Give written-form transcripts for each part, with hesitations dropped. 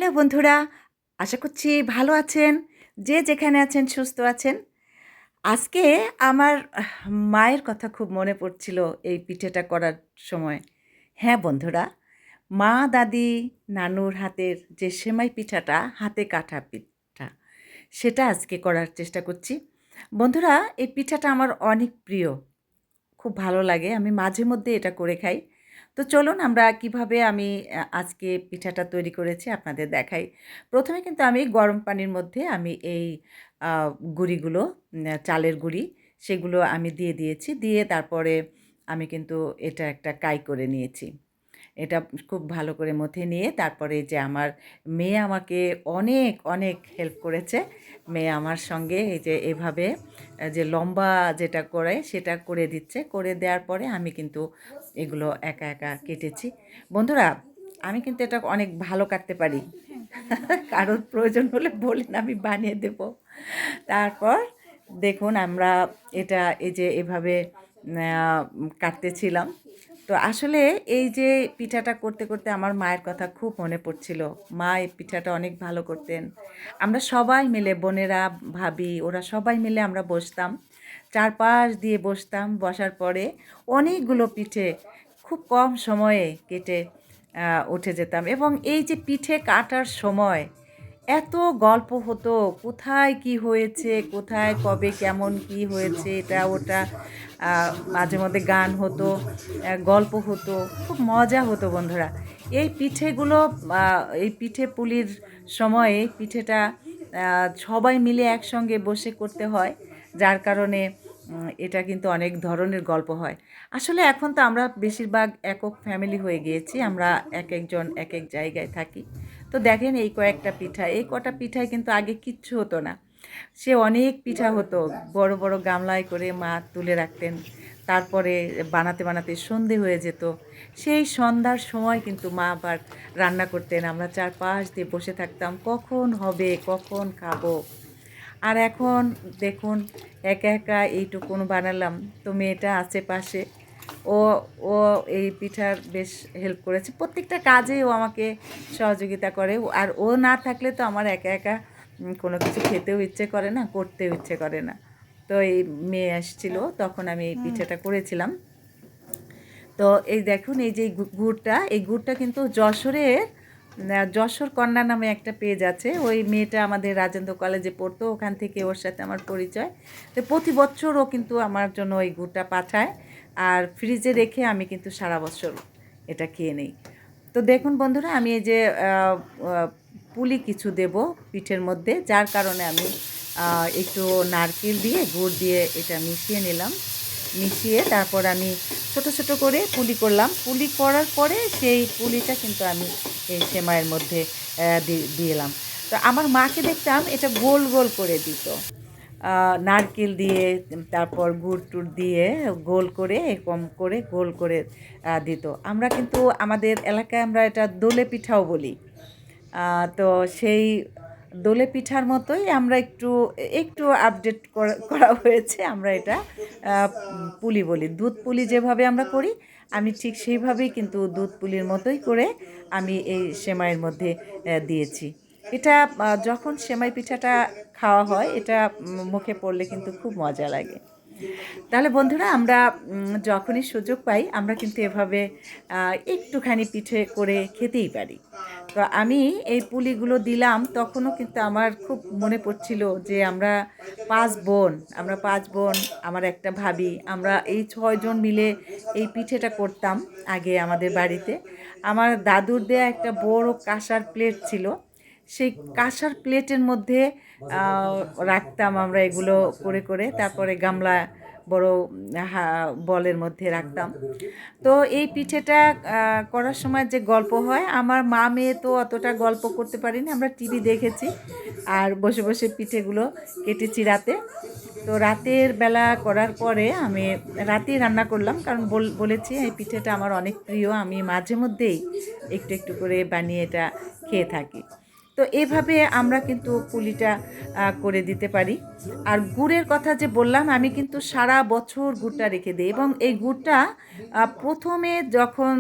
Hello বন্ধুরা, আশা করছি ভালো আছেন। যে যেখানে আছেন সুস্থ আছেন। আজকে আমার মায়ের কথা খুব মনে পড়ছিল এই পিঠেটা করার সময়। হ্যাঁ বন্ধুরা, মা, দাদি, নানুর হাতের যে সেমাই পিঠাটা, হাতে কাটা পিঠা, সেটা আজকে করার চেষ্টা করছি। বন্ধুরা, এই পিঠাটা আমার অনেক প্রিয়। খুব ভালো লাগে। আমি মাঝে মধ্যে এটা করে খাই। তো চলুন আমরা কিভাবে আমি আজকে পিঠাটা তৈরি করেছি আপনাদের দেখাই। ১ম এ কিন্তু আমি গরম পানির মধ্যে আমি এই আ গুঁড়িগুলো চালের গুঁড়ি সেগুলো আমি দিয়ে দিয়েছি। দিয়ে তারপরে আমি কিন্তু এটা একটা কাই করে নিয়েছি। এটা খুব ভালো করে মথে নিয়ে তারপরে যে আমার মেয়ে আমাকে অনেক, অনেক হেল্প করেছে। মেয়ে আমার সঙ্গে এই যে এভাবে যে লম্বা যেটা করে সেটা করে দিচ্ছে। করে দেওয়ার পরে আমি কিন্তু এগুলো একা, একা কেটেছি। বন্ধুরা, আমি কিন্তু এটা অনেক ভালো কাটতে পারি। কারোর প্রয়োজন হলে বলেন আমি বানিয়ে দেব। তারপর দেখুন আমরা এটা এই যে এভাবে কাটতেছিলাম। তো আসলে এই যে পিঠাটা করতে, করতে আমার মায়ের কথা খুব মনে পড়ছিল। মা এই পিঠাটা অনেক ভালো করতেন। আমরা সবাই মিলে বোনেরা, ভাবি ওরা সবাই মিলে আমরা বসতাম। চারপাশ দিয়ে বসতাম। বসার পরে অনেকগুলো পিঠে খুব কম সময়ে কেটে উঠে যেতাম এবং এই যে পিঠে কাটার সময় এত গল্প হতো, কোথায় কি হয়েছে, কোথায় কবে কেমন কি হয়েছে, এটা ওটা মাঝে মধ্যে গান হতো, গল্প হতো, খুব মজা হতো বন্ধুরা। এই পিঠেগুলো এই পিঠে পুলির সময়ে পিঠেটা সবাই মিলে একসঙ্গে বসে করতে হয়, যার কারণে এটা কিন্তু অনেক ধরনের গল্প হয়। আসলে এখন তো আমরা বেশিরভাগ একক ফ্যামিলি হয়ে গিয়েছি, আমরা এক একজন এক এক জায়গায় থাকি। তো দেখেন এই কয়েকটা পিঠা, এই কটা পিঠায় কিন্তু আগে কিচ্ছু হতো না। সে অনেক পিঠা হতো, বড় বড় গামলায় করে মা তুলে রাখতেন। তারপরে বানাতে বানাতে সন্ধে হয়ে যেত। সেই সন্ধ্যার সময় কিন্তু মা আবার রান্না করতেন। আমরা চারপাশ দিয়ে বসে থাকতাম, কখন হবে, কখন খাবো। আর এখন দেখুন একা একা এইটুকুন বানালাম, তো মেয়েটা আছে পাশে। ও ও এই পিঠার বেশ হেল্প করেছে। প্রত্যেকটা কাজেই ও আমাকে সহযোগিতা করে। আর ও না থাকলে তো আমার একা একা কোনো কিছু খেতেও ইচ্ছে করে না, করতেও ইচ্ছে করে না। তো এই মেয়ে আসছিল, তখন আমি এই পিঠাটা করেছিলাম। তো এই দেখুন এই যে গুড়টা, এই গুড়টা কিন্তু যশোরের যশোর কন্যা নামে একটা পেজ আছে। ওই মেয়েটা আমাদের রাজেন্দ্র কলেজে পড়তো, ওখান থেকে ওর সাথে আমার পরিচয়। তো প্রতি বছর ও কিন্তু আমার জন্য ওই গুড়টা পাঠায়, আর ফ্রিজে রেখে আমি কিন্তু সারা বছর এটা খেয়ে নেই। তো দেখুন বন্ধুরা, আমি এই যে পুলি কিছু দেব পিঠের মধ্যে, যার কারণে আমি একটু নারকেল দিয়ে গুড় দিয়ে এটা মিশিয়ে নিলাম। মিশিয়ে তারপর আমি ছোট ছোট করে পুলি করলাম। পুলি করার পরে সেই পুলিটা কিন্তু আমি এই সেমাইয়ের মধ্যে দিলাম। তো আমার মাকে দেখতাম এটা গোল গোল করে দিত, নারকেল দিয়ে, তারপর গুড় টুড় দিয়ে গোল করে এরকম করে গোল করে দিত। আমরা কিন্তু আমাদের এলাকায় আমরা এটা দোলে পিঠাও বলি। তো সেই দোলে পিঠার মতোই আমরা একটু একটু আপডেট করা হয়েছে। আমরা এটা পুলি বলি। দুধ পুলি যেভাবে আমরা করি, আমি ঠিক সেইভাবেই কিন্তু দুধ পুলির মতোই করে আমি এই সেমাইয়ের মধ্যে দিয়েছি। এটা যখন সেমাই পিঠাটা খাওয়া হয়, এটা মুখে পড়লে কিন্তু খুব মজা লাগে। তাহলে বন্ধুরা, আমরা যখনই সুযোগ পাই আমরা কিন্তু এভাবে একটুখানি পিঠে করে খেতেই পারি। তো আমি এই পুলিগুলো দিলাম, তখনও কিন্তু আমার খুব মনে পড়ছিল যে আমরা ৫ বোন, আমার একটা ভাবি, আমরা এই ৬ জন মিলে এই পিঠেটা করতাম আগে আমাদের বাড়িতে। আমার দাদুর দেয়া একটা বড় কাঁসার প্লেট ছিল, সেই কাঁসার প্লেটের মধ্যে রাখতাম আমরা এগুলো করে করে, তারপরে গামলা বড় বলের মধ্যে রাখতাম। তো এই পিঠেটা করার সময় যে গল্প হয়, আমার মা মেয়ে তো অতটা গল্প করতে পারিনি, আমরা টিভি দেখেছি আর বসে বসে পিঠেগুলো কেটেছি রাতে। তো রাতের বেলা করার পরে আমি রাতেই রান্না করলাম, কারণ বলেছি এই পিঠেটা আমার অনেক প্রিয়, আমি মাঝে মধ্যেই একটু একটু করে বানিয়ে এটা খেয়ে থাকি। তো এভাবে আমরা কিন্তু পুলিটা করে দিতে পারি। আর গুড়ের কথা যে বললাম, আমি কিন্তু সারা বছর গুড়টা রেখে দিই এবং এই গুড়টা প্রথমে যখন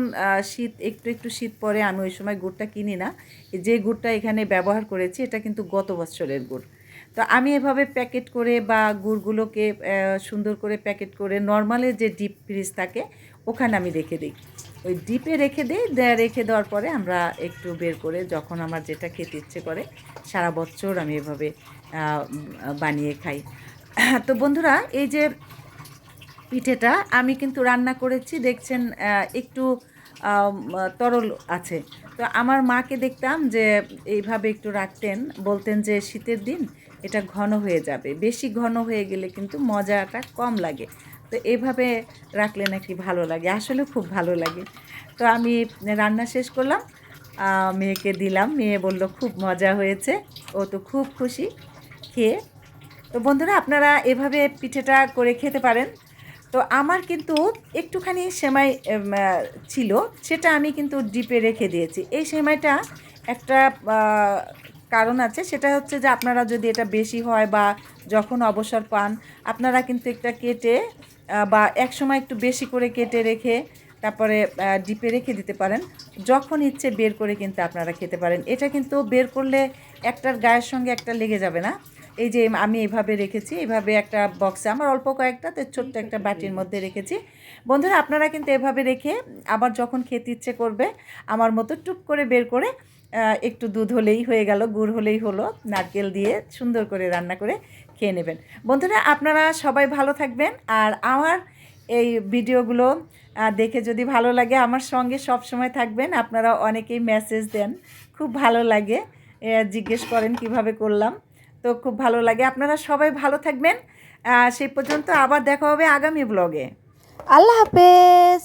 শীত একটু একটু শীত পড়ে, আমি ওই সময় গুড়টা কিনি না। যে গুড়টা এখানে ব্যবহার করেছি এটা কিন্তু গত বছরের গুড়। তো আমি এভাবে প্যাকেট করে বা গুড়গুলোকে সুন্দর করে প্যাকেট করে নর্মালে যে ডিপ ফ্রিজ থাকে ওখানে আমি রেখে দিই। ওই ডিপে রেখে দিই, রেখে দেওয়ার পরে আমরা একটু বের করে যখন আমার যেটা খেতে ইচ্ছে করে সারা বছর আমি এভাবে বানিয়ে খাই। তো বন্ধুরা, এই যে পিঠেটা আমি কিন্তু রান্না করেছি, দেখছেন একটু তরল আছে। তো আমার মাকে দেখতাম যে এইভাবে একটু রাখতেন, বলতেন যে শীতের দিন এটা ঘন হয়ে যাবে, বেশি ঘন হয়ে গেলে কিন্তু মজাটা কম লাগে। তো এভাবে রাখলে নাকি ভালো লাগে, আসলে খুব ভালো লাগে। তো আমি রান্না শেষ করলাম, মেয়েকে দিলাম, মেয়ে বলল খুব মজা হয়েছে, ও তো খুব খুশি খেয়ে। তো বন্ধুরা, আপনারা এভাবে পিঠেটা করে খেতে পারেন। তো আমার কিন্তু একটুখানি সেমাই ছিল, সেটা আমি কিন্তু ডিপে রেখে দিয়েছি। এই সেমাইটা একটা কারণ আছে, সেটা হচ্ছে যে আপনারা যদি এটা বেশি হয় বা যখন অবসর পান, আপনারা কিন্তু একটা কেটে বা একসময় একটু বেশি করে কেটে রেখে তারপরে ডিপে রেখে দিতে পারেন। যখন ইচ্ছে বের করে কিন্তু আপনারা খেতে পারেন। এটা কিন্তু বের করলে একটার গায়ের সঙ্গে একটা লেগে যাবে না। এই যে আমি এভাবে রেখেছি, এভাবে একটা বক্সে আমার অল্প কয়েকটা, তো ছোট্ট একটা বাটির মধ্যে রেখেছি। বন্ধুরা, আপনারা কিন্তু এভাবে রেখে আবার যখন খেতে ইচ্ছে করবে আমার মতো টুক করে বের করে একটু দুধ হলেই হয়ে গেল, গুড় হলেই হলো, নারকেল দিয়ে সুন্দর করে রান্না করে খেয়ে নেবেন। বন্ধুরা, আপনারা সবাই ভালো থাকবেন। আর আমার এই ভিডিওগুলো দেখে যদি ভালো লাগে, আমার সঙ্গে সব সময় থাকবেন। আপনারা অনেকেই মেসেজ দেন, খুব ভালো লাগে, জিজ্ঞেস করেন কিভাবে করলাম, তো খুব ভালো লাগে। আপনারা সবাই ভালো থাকবেন। সেই পর্যন্ত আবার দেখা হবে আগামী ব্লগে। আল্লাহ হাফেজ।